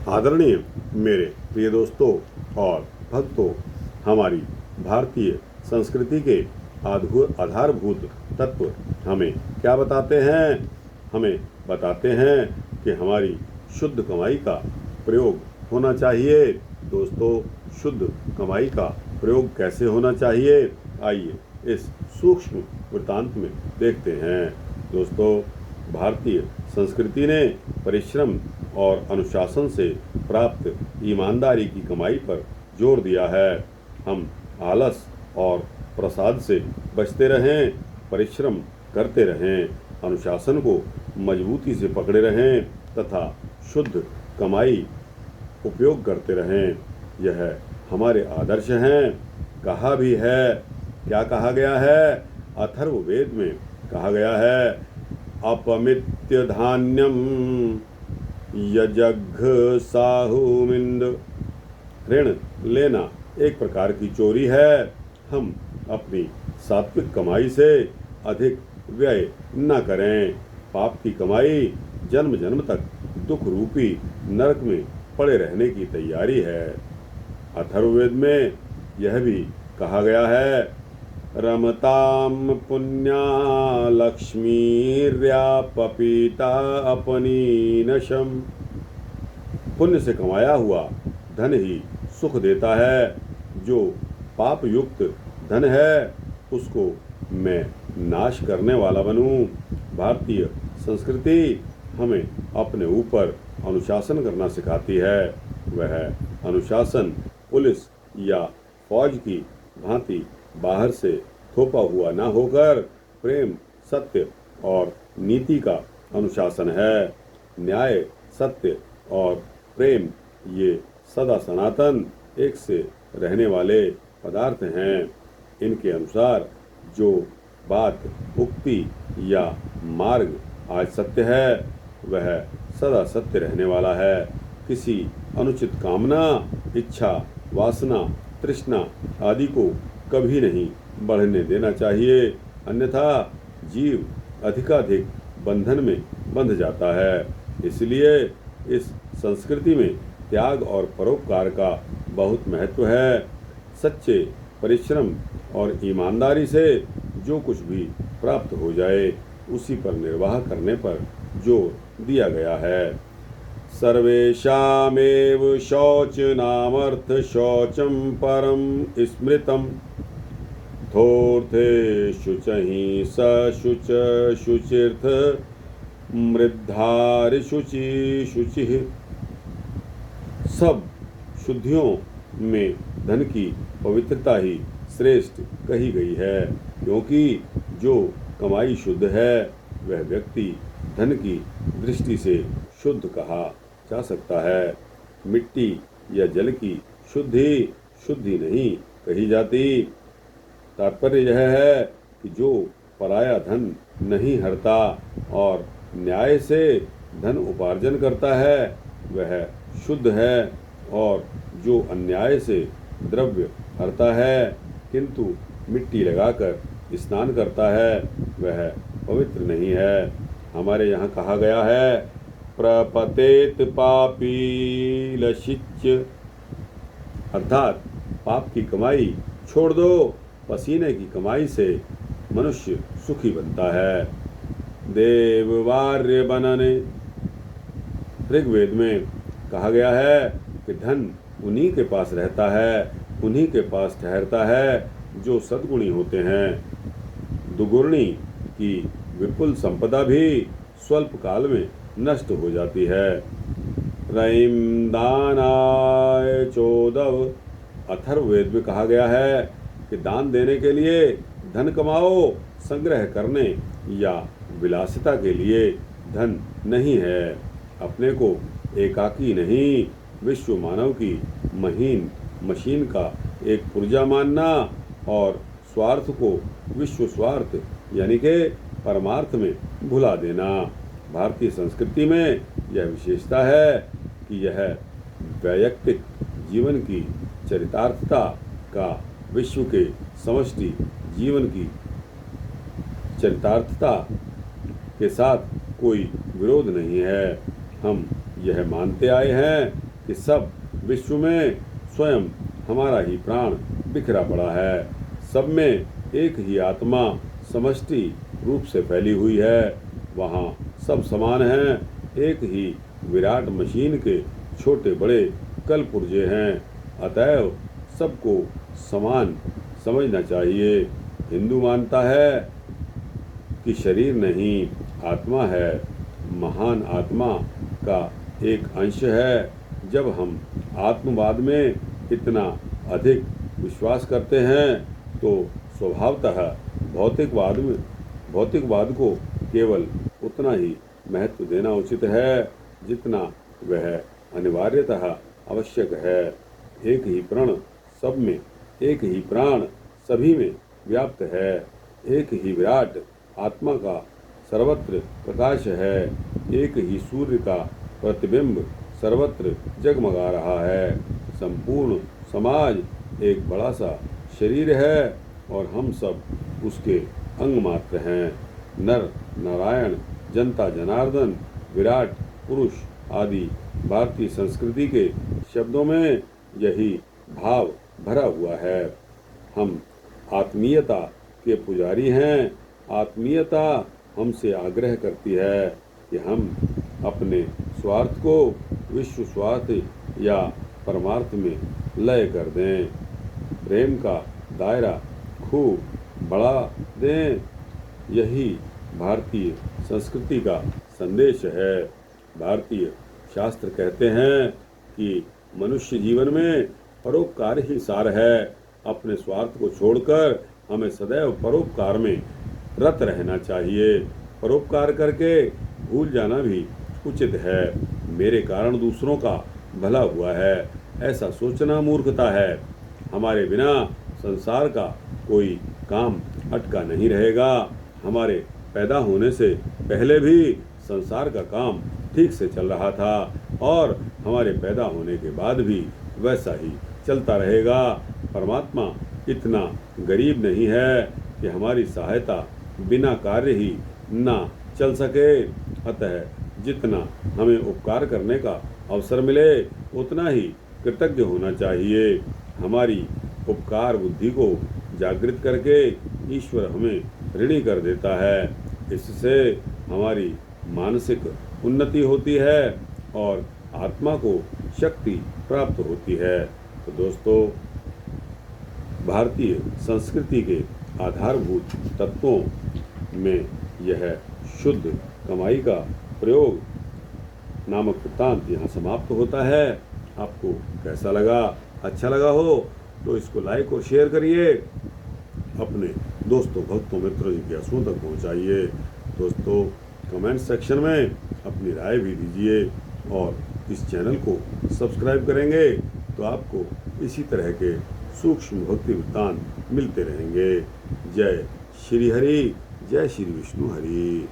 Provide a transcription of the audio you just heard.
आदरणीय मेरे प्रिय दोस्तों और भक्तों, हमारी भारतीय संस्कृति के आधारभूत तत्व हमें क्या बताते हैं? हमें बताते हैं कि हमारी शुद्ध कमाई का प्रयोग होना चाहिए। दोस्तों, शुद्ध कमाई का प्रयोग कैसे होना चाहिए, आइए इस सूक्ष्म वृत्तांत में देखते हैं। दोस्तों, भारतीय संस्कृति ने परिश्रम और अनुशासन से प्राप्त ईमानदारी की कमाई पर जोर दिया है। हम आलस और प्रसाद से बचते रहें, परिश्रम करते रहें, अनुशासन को मजबूती से पकड़े रहें तथा शुद्ध कमाई उपयोग करते रहें। यह हमारे आदर्श हैं। कहा भी है, क्या कहा गया है? अथर्ववेद में कहा गया है, अपमित्य धान्यम यजघ साहुमिंद। ऋण लेना एक प्रकार की चोरी है। हम अपनी सात्विक कमाई से अधिक व्यय न करें। पाप की कमाई जन्म जन्म तक दुख रूपी नरक में पड़े रहने की तैयारी है। अथर्ववेद में यह भी कहा गया है, रमताम पुण्या लक्ष्मीर्या पपीता अपनी नशम। पुण्य से कमाया हुआ धन ही सुख देता है। जो पाप युक्त धन है उसको मैं नाश करने वाला बनूं। भारतीय संस्कृति हमें अपने ऊपर अनुशासन करना सिखाती है। वह अनुशासन पुलिस या फौज की भांति बाहर से थोपा हुआ न होकर प्रेम, सत्य और नीति का अनुशासन है। न्याय, सत्य और प्रेम ये सदा सनातन एक से रहने वाले पदार्थ हैं। इनके अनुसार जो बात, उक्ति या मार्ग आज सत्य है वह सदा सत्य रहने वाला है। किसी अनुचित कामना, इच्छा, वासना, तृष्णा आदि को कभी नहीं बढ़ने देना चाहिए, अन्यथा जीव अधिकाधिक बंधन में बंध जाता है। इसलिए इस संस्कृति में त्याग और परोपकार का बहुत महत्व है। सच्चे परिश्रम और ईमानदारी से जो कुछ भी प्राप्त हो जाए उसी पर निर्वाह करने पर जोर दिया गया है। सर्वेषामेव शौचनामर्थ शौचं परं स्मृतं थोर्थे शुचहि सशुच शुचिर्थ मृद्धारि शुचि शुचिः। सब शुद्धियों में धन की पवित्रता ही श्रेष्ठ कही गई है, क्योंकि जो कमाई शुद्ध है वह व्यक्ति धन की दृष्टि से शुद्ध कहा जा सकता है। मिट्टी या जल की शुद्धि नहीं कही जाती। तात्पर्य यह है कि जो पराया धन नहीं हरता और न्याय से धन उपार्जन करता है वह शुद्ध है, और जो अन्याय से द्रव्य हरता है किंतु मिट्टी लगाकर स्नान करता है वह पवित्र नहीं है। हमारे यहाँ कहा गया है, प्रपतेत पापी लशिच्य, अर्थात पाप की कमाई छोड़ दो, पसीने की कमाई से मनुष्य सुखी बनता है। देववार्य बनने, ऋग्वेद में कहा गया है कि धन उन्हीं के पास रहता है, उन्हीं के पास ठहरता है जो सद्गुणी होते हैं। दुगुर्णी की विपुल संपदा भी स्वल्प काल में नष्ट हो जाती है। रईम दानाय चोदव, अथर्ववेद में कहा गया है कि दान देने के लिए धन कमाओ, संग्रह करने या विलासिता के लिए धन नहीं है। अपने को एकाकी नहीं, विश्व मानव की महीन मशीन का एक पुर्जा मानना और स्वार्थ को विश्व स्वार्थ यानी के परमार्थ में भुला देना। भारतीय संस्कृति में यह विशेषता है कि यह वैयक्तिक जीवन की चरितार्थता का विश्व के समष्टि जीवन की चरितार्थता के साथ कोई विरोध नहीं है। हम यह मानते आए हैं कि सब विश्व में स्वयं हमारा ही प्राण बिखरा पड़ा है। सब में एक ही आत्मा समष्टि रूप से फैली हुई है। वहाँ सब समान हैं। एक ही विराट मशीन के छोटे बड़े कल पुर्जे हैं। अतएव सबको समान समझना चाहिए। हिंदू मानता है कि शरीर नहीं, आत्मा है, महान आत्मा का एक अंश है। जब हम आत्मवाद में इतना अधिक विश्वास करते हैं तो स्वभावतः भौतिकवाद को केवल उतना ही महत्व देना उचित है जितना वह अनिवार्यतः आवश्यक है। एक ही प्राण सब में, एक ही प्राण सभी में व्याप्त है। एक ही विराट आत्मा का सर्वत्र प्रकाश है। एक ही सूर्य का प्रतिबिंब सर्वत्र जगमगा रहा है। संपूर्ण समाज एक बड़ा सा शरीर है और हम सब उसके अंग मात्र हैं। नर नारायण, जनता जनार्दन, विराट पुरुष आदि भारतीय संस्कृति के शब्दों में यही भाव भरा हुआ है। हम आत्मीयता के पुजारी हैं। आत्मीयता हमसे आग्रह करती है कि हम अपने स्वार्थ को विश्व स्वार्थ या परमार्थ में लय कर दें। प्रेम का दायरा खूब बढ़ा दें। यही भारतीय संस्कृति का संदेश है। भारतीय शास्त्र कहते हैं कि मनुष्य जीवन में परोपकार ही सार है। अपने स्वार्थ को छोड़कर हमें सदैव परोपकार में रत रहना चाहिए। परोपकार करके भूल जाना भी उचित है। मेरे कारण दूसरों का भला हुआ है, ऐसा सोचना मूर्खता है। हमारे बिना संसार का कोई काम अटका नहीं रहेगा। हमारे पैदा होने से पहले भी संसार का काम ठीक से चल रहा था और हमारे पैदा होने के बाद भी वैसा ही चलता रहेगा। परमात्मा इतना गरीब नहीं है कि हमारी सहायता बिना कार्य ही ना चल सके। अतः जितना हमें उपकार करने का अवसर मिले उतना ही कृतज्ञ होना चाहिए। हमारी उपकार बुद्धि को जागृत करके ईश्वर हमें ऋणी कर देता है। इससे हमारी मानसिक उन्नति होती है और आत्मा को शक्ति प्राप्त होती है। तो दोस्तों, भारतीय संस्कृति के आधारभूत तत्वों में यह शुद्ध कमाई का प्रयोग नामक वृत्तांत यहाँ समाप्त होता है। आपको कैसा लगा? अच्छा लगा हो तो इसको लाइक और शेयर करिए। अपने दोस्तों, भक्तों, मित्रों, जिज्ञासुओं तक पहुँचाइए। दोस्तों, कमेंट सेक्शन में अपनी राय भी दीजिए और इस चैनल को सब्सक्राइब करेंगे तो आपको इसी तरह के सूक्ष्म भक्ति वृत्तांत मिलते रहेंगे। जय श्री हरि, जय श्री विष्णु हरि।